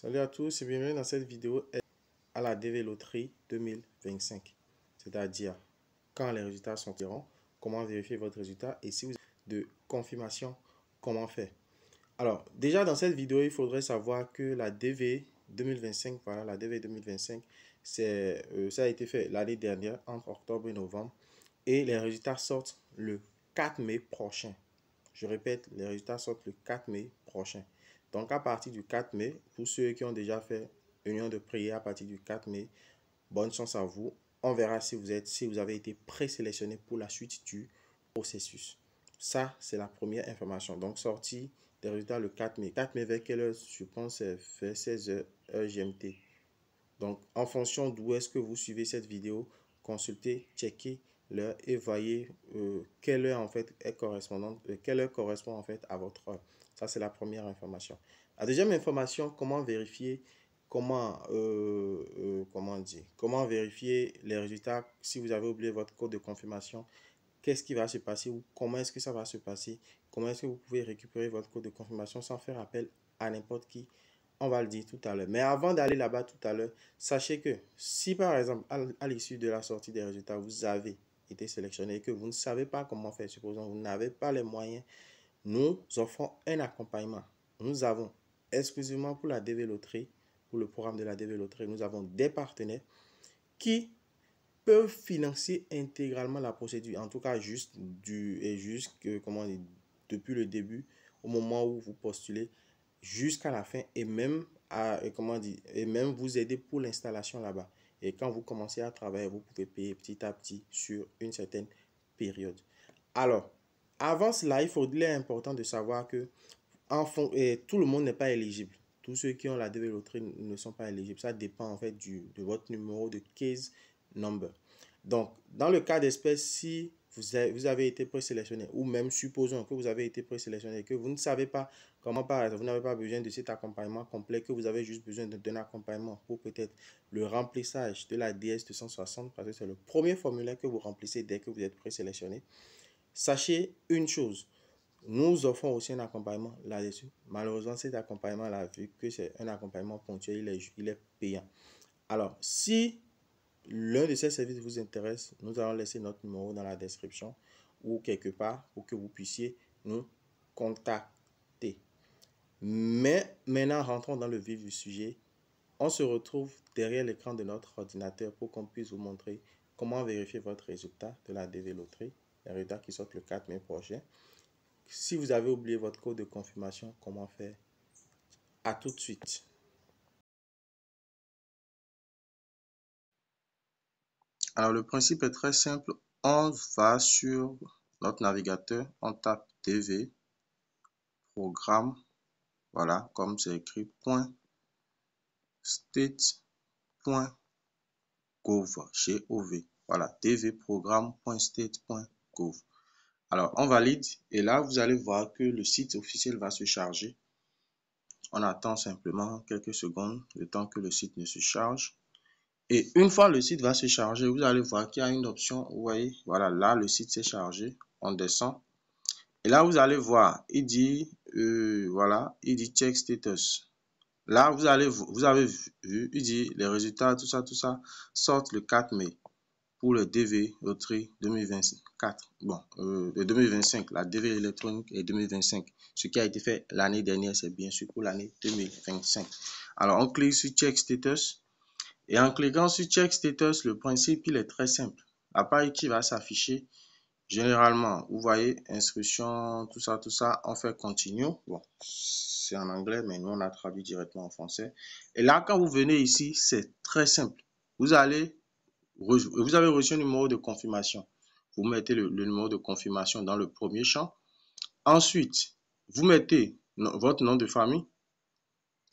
Salut à tous et bienvenue dans cette vidéo à la DV Loterie 2025. C'est-à-dire quand les résultats sortiront, comment vérifier votre résultat et si vous avez de confirmation, comment faire. Alors déjà dans cette vidéo, il faudrait savoir que la DV 2025, voilà la DV 2025, ça a été fait l'année dernière entre octobre et novembre et les résultats sortent le 4 mai prochain. Je répète, les résultats sortent le 4 mai prochain. Donc, à partir du 4 mai, pour ceux qui ont déjà fait union de prière à partir du 4 mai, bonne chance à vous. On verra si vous avez été présélectionné pour la suite du processus. Ça, c'est la première information. Donc, sortie des résultats le 4 mai. 4 mai, vers quelle heure? Je pense c'est vers 16h GMT. Donc, en fonction d'où est-ce que vous suivez cette vidéo, consultez, checkez l'heure et voyez quelle heure en fait est correspondante, quelle heure correspond en fait à votre heure. Ça, c'est la première information. La deuxième information, comment vérifier, comment vérifier les résultats si vous avez oublié votre code de confirmation. Qu'est-ce qui va se passer ou comment est-ce que ça va se passer? Comment est-ce que vous pouvez récupérer votre code de confirmation sans faire appel à n'importe qui? On va le dire tout à l'heure. Mais avant d'aller là-bas tout à l'heure, sachez que si par exemple, à l'issue de la sortie des résultats, vous avez été sélectionné et que vous ne savez pas comment faire, supposons que vous n'avez pas les moyens, nous offrons un accompagnement. Nous avons exclusivement pour la DV Loterie, pour le programme de la DV Loterie, nous avons des partenaires qui peuvent financer intégralement la procédure. En tout cas, depuis le début, au moment où vous postulez, jusqu'à la fin et même vous aider pour l'installation là-bas. Et quand vous commencez à travailler, vous pouvez payer petit à petit sur une certaine période. Alors, avant cela, il est important de savoir que tout le monde n'est pas éligible. Tous ceux qui ont la DV Loterie ne sont pas éligibles. Ça dépend en fait de votre numéro de case number. Donc, dans le cas d'espèce, si vous avez été présélectionné ou même supposons que vous avez été présélectionné et que vous ne savez pas comment, par exemple, vous n'avez pas besoin de cet accompagnement complet, que vous avez juste besoin d'un accompagnement pour peut-être le remplissage de la DS 260 parce que c'est le premier formulaire que vous remplissez dès que vous êtes présélectionné. Sachez une chose, nous offrons aussi un accompagnement là-dessus. Malheureusement, cet accompagnement-là, vu que c'est un accompagnement ponctuel, il est payant. Alors, si l'un de ces services vous intéresse, nous allons laisser notre numéro dans la description ou quelque part pour que vous puissiez nous contacter. Mais maintenant, rentrons dans le vif du sujet. On se retrouve derrière l'écran de notre ordinateur pour qu'on puisse vous montrer comment vérifier votre résultat de la DV Loterie, les résultats qui sortent le 4 mai prochain. Si vous avez oublié votre code de confirmation, comment faire? À tout de suite. Alors, le principe est très simple. On va sur notre navigateur, on tape DV, programme, voilà, comme c'est écrit, .state.gov, G-O-V. Voilà, dvprogramme.state.gov. Alors, on valide et là, vous allez voir que le site officiel va se charger. On attend simplement quelques secondes, le temps que le site ne se charge. Et une fois le site va se charger, vous allez voir qu'il y a une option, vous voyez, voilà, là, le site s'est chargé. On descend. Et là, vous allez voir, il dit, voilà, il dit check status. Là, vous avez vu, il dit les résultats, tout ça, sortent le 4 mai pour le DV Loterie 2024. Bon, le 2025, la DV électronique est 2025. Ce qui a été fait l'année dernière, c'est bien sûr pour l'année 2025. Alors, on clique sur check status. Et en cliquant sur check status, le principe, il est très simple. La page qui va s'afficher, généralement, vous voyez, instruction, tout ça, on fait continue. Bon, c'est en anglais, mais nous, on a traduit directement en français. Et là, quand vous venez ici, c'est très simple. Vous avez reçu un numéro de confirmation. Vous mettez le numéro de confirmation dans le premier champ. Ensuite, vous mettez votre nom de famille.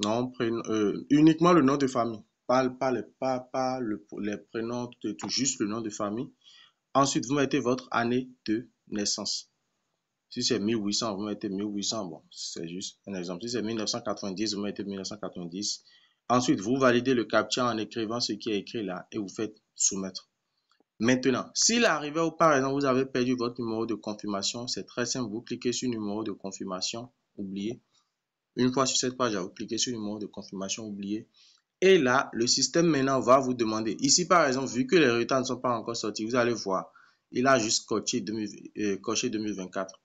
Non, uniquement le nom de famille. Pas les prénoms, tout juste le nom de famille. Ensuite, vous mettez votre année de naissance. Si c'est 1800, vous mettez 1800. Bon, c'est juste un exemple. Si c'est 1990, vous mettez 1990. Ensuite, vous validez le captcha en écrivant ce qui est écrit là et vous faites soumettre. Maintenant, s'il arrivait ou par exemple, vous avez perdu votre numéro de confirmation, c'est très simple. Vous cliquez sur numéro de confirmation, oubliez. Une fois sur cette page, vous cliquez sur le numéro de confirmation oublié. Et là, le système maintenant va vous demander. Ici, par exemple, vu que les résultats ne sont pas encore sortis, vous allez voir, il a juste coché 2024.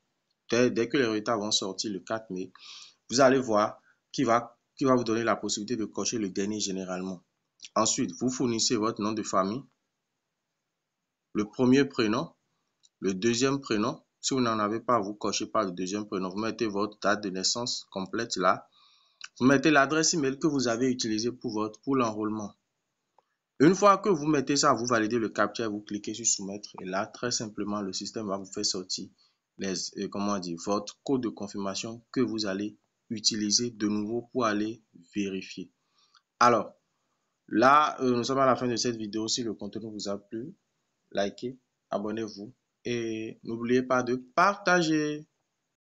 Dès que les résultats vont sortir le 4 mai, vous allez voir qu'il va vous donner la possibilité de cocher le dernier généralement. Ensuite, vous fournissez votre nom de famille, le premier prénom, le deuxième prénom. Si vous n'en avez pas, vous cochez pas le deuxième prénom. Vous mettez votre date de naissance complète là. Vous mettez l'adresse email que vous avez utilisée pour l'enrôlement. Une fois que vous mettez ça, vous validez le captcha, vous cliquez sur soumettre et là, très simplement, le système va vous faire sortir votre code de confirmation que vous allez utiliser de nouveau pour aller vérifier. Alors, là, nous sommes à la fin de cette vidéo. Si le contenu vous a plu, likez, abonnez-vous et n'oubliez pas de partager.